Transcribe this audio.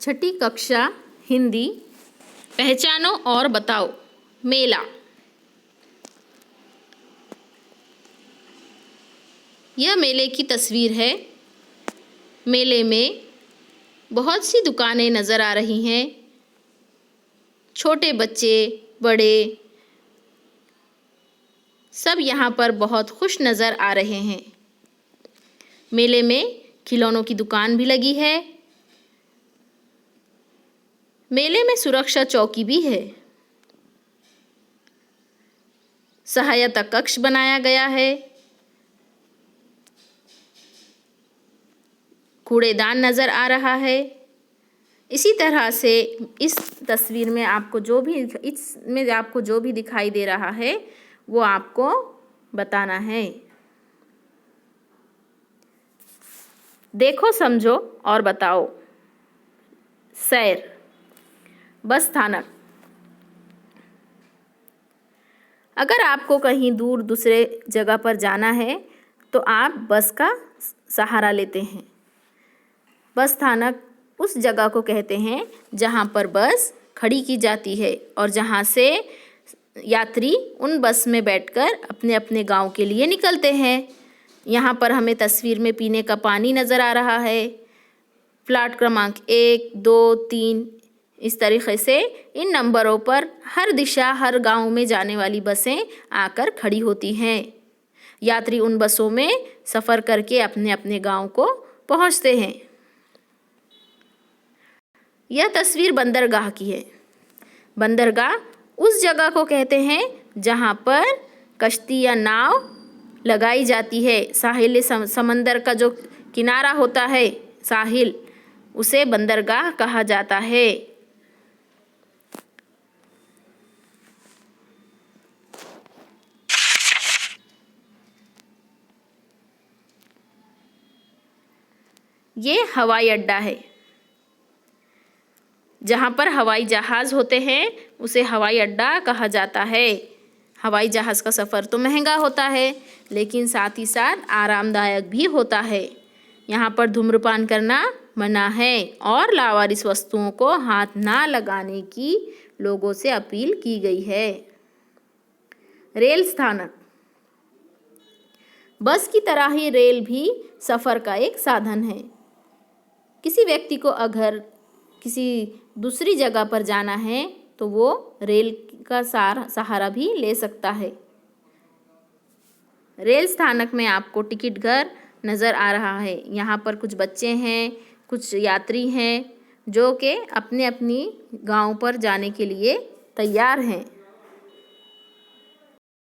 छठी कक्षा हिंदी। पहचानो और बताओ। मेला। यह मेले की तस्वीर है। मेले में बहुत सी दुकानें नज़र आ रही हैं। छोटे बच्चे, बड़े सब यहाँ पर बहुत खुश नज़र आ रहे हैं। मेले में खिलौनों की दुकान भी लगी है। मेले में सुरक्षा चौकी भी है। सहायता कक्ष बनाया गया है। कूड़ेदान नज़र आ रहा है। इसी तरह से इस तस्वीर में आपको जो भी दिखाई दे रहा है वो आपको बताना है। देखो, समझो और बताओ। सैर। बस स्थानक। अगर आपको कहीं दूर दूसरे जगह पर जाना है तो आप बस का सहारा लेते हैं। बस स्थानक उस जगह को कहते हैं जहां पर बस खड़ी की जाती है और जहां से यात्री उन बस में बैठकर अपने अपने गांव के लिए निकलते हैं। यहाँ पर हमें तस्वीर में पीने का पानी नज़र आ रहा है। प्लाट क्रमांक 1, 2, 3 इस तरीक़े से इन नंबरों पर हर दिशा, हर गांव में जाने वाली बसें आकर खड़ी होती हैं। यात्री उन बसों में सफ़र करके अपने अपने गांव को पहुंचते हैं। यह तस्वीर बंदरगाह की है। बंदरगाह उस जगह को कहते हैं जहां पर कश्ती या नाव लगाई जाती है। साहिल समंदर का जो किनारा होता है, साहिल, उसे बंदरगाह कहा जाता है। ये हवाई अड्डा है। जहाँ पर हवाई जहाज़ होते हैं उसे हवाई अड्डा कहा जाता है। हवाई जहाज़ का सफ़र तो महंगा होता है लेकिन साथ ही साथ आरामदायक भी होता है। यहाँ पर धूम्रपान करना मना है और लावारिस वस्तुओं को हाथ ना लगाने की लोगों से अपील की गई है। रेल स्थानक। बस की तरह ही रेल भी सफ़र का एक साधन है। किसी व्यक्ति को अगर किसी दूसरी जगह पर जाना है तो वो रेल का सहारा भी ले सकता है। रेल स्थानक में आपको टिकट घर नज़र आ रहा है। यहाँ पर कुछ बच्चे हैं, कुछ यात्री हैं जो कि अपने अपनी गांव पर जाने के लिए तैयार हैं।